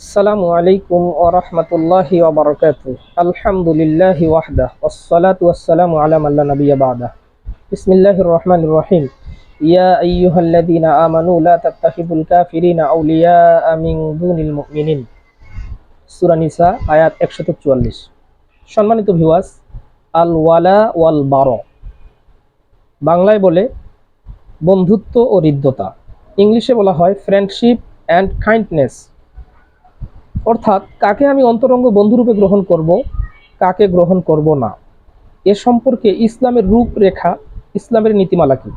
আসসালামু আলাইকুম ওয়া রাহমাতুল্লাহি ওয়া বারাকাতুহু। আলহামদুলিল্লাহি ওয়াহদাহ ওয়াসসালাতু ওয়াসসালামু আলা মান লা নাবিয়্যা বা'দাহ। বিসমিল্লাহির রহমানির রহিম। ইয়া আইয়ুহাল্লাযীনা আমানু লা তাত্তাখিযুল কাফিরিনা আউলিয়াআ মিন দুনিল মুমিনিন। সূরা নিসা আয়াত ১৪৪। সম্মানিত ভিউয়ার্স, আল ওয়ালা ওয়াল বারা বাংলায় বলে বন্ধুত্ব ও হৃদ্যতা, ইংলিশে বলা হয় ফ্রেন্ডশিপ অ্যান্ড কাইন্ডনেস। অর্থাৎ কাকে আমি অন্তরঙ্গ বন্ধুরূপে গ্রহণ করব, কাকে গ্রহণ করব না, এ সম্পর্কে ইসলামের রূপরেখা, ইসলামের নীতিমালা কি।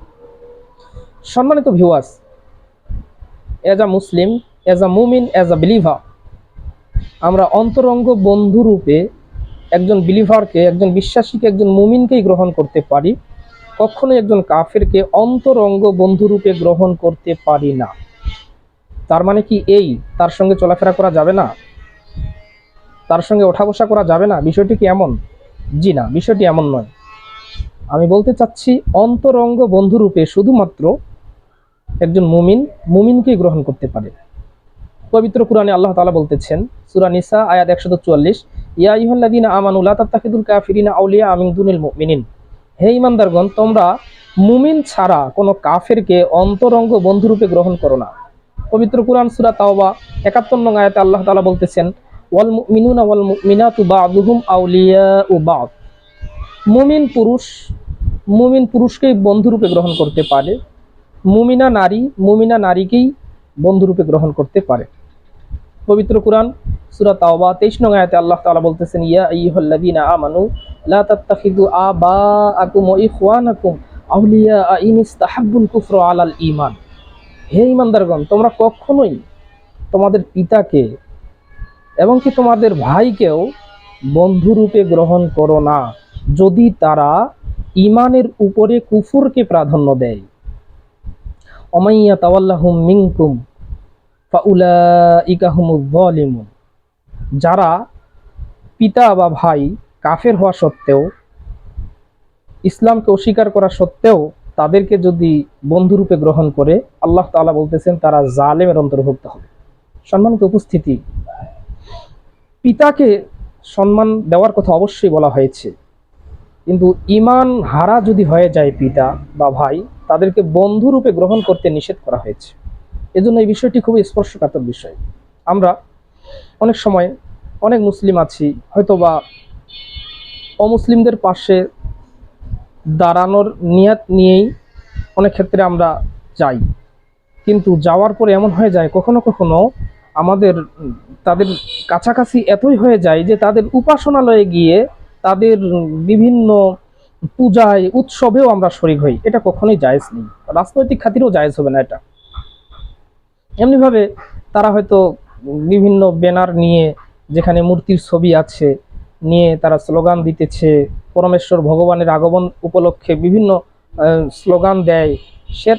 সম্মানিত viewers, as a Muslim, as a মুমিন, এজ আ বিলিভার, আমরা অন্তরঙ্গ বন্ধুরূপে একজন বিলিভারকে, একজন বিশ্বাসীকে, একজন মুমিনকেই গ্রহণ করতে পারি। কখনোই একজন কাফেরকে অন্তরঙ্গ বন্ধুরূপে গ্রহণ করতে পারি না। তার মানে কি এই তার সঙ্গে চলাফেরা করা যাবে না, তার সঙ্গে ওঠা বসা করা যাবে না? বিষয়টি কি এমন? জি না, বিষয়টি এমন নয়। আমি বলতে চাচ্ছি অন্তরঙ্গ বন্ধুরূপে শুধুমাত্র একজন মুমিনকেই গ্রহণ করতে পারে। পবিত্র কুরআনে আল্লাহ তাআলা বলতেছেন, সূরা নিসা আয়াত ১৪৪, ইয়া আইয়ুহাল্লাযীনা আমানু লা তাত্তাখিযুল কাফিরিনা আউলিয়া মিন দুনিল মুমিনিন। হে ঈমানদারগণ, তোমরা মুমিন ছাড়া কোনো কাফেরকে অন্তরঙ্গ বন্ধুরূপে গ্রহণ করো না। পবিত্র কুরআন সূরা তাওবা ৭১ নং আয়াতে আল্লাহ তাআলা বলতেছেন, ওয়াল মুমিনুনা ওয়াল মুমিনাতু বা'দুহুম আউলিয়াউ বা'দ। মুমিন পুরুষকেই বন্ধুরূপে গ্রহণ করতে পারে, মুমিনা নারীকেই বন্ধুরূপে গ্রহণ করতে পারে। পবিত্র কুরআন সূরা তাওবা ২৩ নং আয়াতে আল্লাহ তাআলা বলতেছেন, ইয়া আইয়ুহাল্লাযীনা আমানু লা তাত্তাখিযু আবাআকুম ওয়া ইখওয়ানাকুম আউলিয়া ইন ইসতাহাব্বুল কুফরা আলাল ঈমান। হে ঈমানদারগণ, তোমরা কখনোই তোমাদের পিতাকে এবং কি তোমাদের ভাইকেও বন্ধুরূপে গ্রহণ করো না, যদি তারা ঈমানের উপরে কুফরকে প্রাধান্য দেয়। ওমাইয়া তাওয়াল্লাহুম মিনকুম ফাউলাইকা হুমুয যালিমুন। যারা পিতা বা ভাই কাফের হওয়া সত্ত্বেও, ইসলামকে অস্বীকার করা সত্ত্বেও তাদেরকে যদি বন্ধুরূপে গ্রহণ করে, আল্লাহ তাআলা বলতেছেন তারা জালেমের অন্তর্ভুক্ত হবে। সম্মানিত উপস্থিতি, পিতাকে সম্মান দেওয়ার কথা অবশ্যই বলা হয়েছে, কিন্তু ঈমান হারা যদি হয়ে যায় পিতা বা ভাই, তাদেরকে বন্ধুরূপে গ্রহণ করতে নিষেধ করা হয়েছে। এজন্য এই বিষয়টি খুবই স্পর্শকাতর বিষয়। আমরা অনেক সময় অনেক মুসলিম আছি, হয়তোবা অমুসলিমদের পাশে দাঁড়ানোর নিয়ত নিয়েই অনেক ক্ষেত্রে আমরা যাই, কিন্তু যাওয়ার পরে এমন হয়ে যায় কখনো কখনো আমাদের তাদের কাছাকাছি এতই হয়ে যায় যে তাদের উপাসনালয়ে গিয়ে তাদের বিভিন্ন পূজায় উৎসবেও আমরা শরীক হই। এটা কখনোই জায়েজ নেই, রাজনৈতিক খাতিরেও জায়েজ হবে না এটা। এমনিভাবে তারা হয়তো বিভিন্ন ব্যানার নিয়ে, যেখানে মূর্তির ছবি আছে, নিয়ে তারা স্লোগান দিতেছে, পরমেশ্বর ভগবানের আগমন উপলক্ষে বিভিন্ন স্লোগান দেয়। সে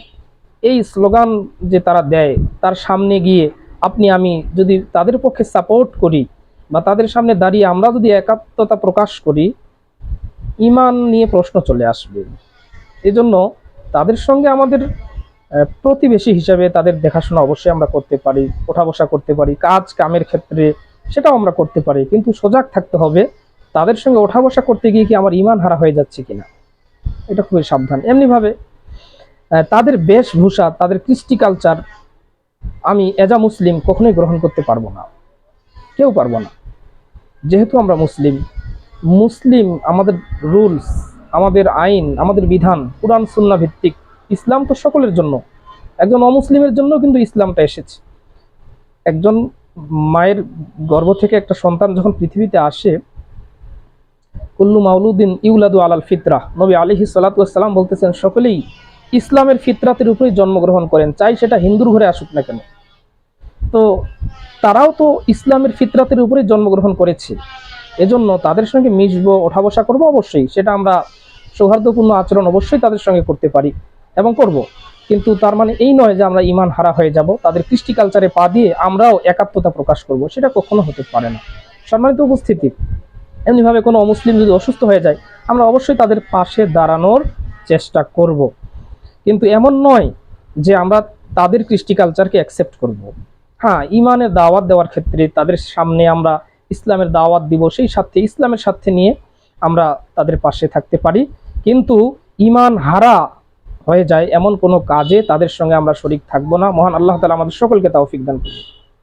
এই স্লোগান যে তারা দেয়, তার সামনে গিয়ে আপনি আমি যদি তাদের পক্ষে সাপোর্ট করি বা তাদের সামনে দাঁড়িয়ে আমরা যদি একাত্মতা প্রকাশ করি, ঈমান নিয়ে প্রশ্ন চলে আসবে। এজন্য তাদের সঙ্গে আমাদের প্রতিবেশী হিসাবে তাদের দেখাশোনা অবশ্যই আমরা করতে পারি, ওঠা বসা করতে পারি, কাজ কামের ক্ষেত্রে সেটাও আমরা করতে পারি, কিন্তু সজাগ থাকতে হবে তাদের সঙ্গে ওঠা বসা করতে গিয়ে কি আমার ঈমান হারা হয়ে যাচ্ছে কিনা, এটা খুবই সাবধান। এমনিভাবে তাদের বেশভূষা, তাদের কৃষ্টি কালচার আমি এজ আ মুসলিম কখনোই গ্রহণ করতে পারবো না, কেউ পারবো না। যেহেতু আমরা মুসলিম, আমাদের রুলস, আমাদের আইন, আমাদের বিধান কুরআন সুন্নাহ ভিত্তিক। ইসলাম তো সকলের জন্য, একজন অমুসলিমের জন্য কিন্তু ইসলামটা এসেছে। একজন মায়ের গর্ভ থেকে একটা সন্তান যখন পৃথিবীতে আসে, কুল্লু মাউলুদিন ইউলাদু আলাল ফিতরাহ, নবী আলাইহিস সালাতু ওয়াস সালাম বলতেছেন সকলেই ইসলামের ফিতরাতের উপরেই জন্মগ্রহণ করেন, চাই সেটা হিন্দুর ঘরে আসুক না কেন। তো তারাও তো ইসলামের ফিতরাতের উপরেই জন্মগ্রহণ করেছে, এজন্য তাদের সঙ্গে মিশবো, ওঠা বসা করবো, অবশ্যই সেটা আমরা সৌহার্দ্যপূর্ণ আচরণ অবশ্যই তাদের সঙ্গে করতে পারি এবং করব। কিন্তু তার মানে এই নয় যে আমরা ঈমান হারা হয়ে যাব, তাদের কৃষ্টি কালচারে পা দিয়ে আমরাও একাত্মতা প্রকাশ করব, সেটা কখনো হতে পারে না। সম্মানিত উপস্থিতি, এমনিভাবে কোনো অমুসলিম যদি অসুস্থ হয়ে যায়, আমরা অবশ্যই তাদের পাশে দাঁড়ানোর চেষ্টা করব, কিন্তু এমন নয় যে আমরা তাদের কৃষ্টি কালচারকে অ্যাকসেপ্ট করব। হ্যাঁ, ইমানের দাওয়াত দেওয়ার ক্ষেত্রে তাদের সামনে আমরা ইসলামের দাওয়াত দিব, সেই সাথে ইসলামের সাথে নিয়ে আমরা তাদের পাশে থাকতে পারি। কিন্তু ইমান হারা হয়ে যায় এমন কোনো কাজে তাদের সঙ্গে আমরা শরীক থাকবো না। মহান আল্লাহ তাআলা আমাদের সকলকে তৌফিক দান করুন।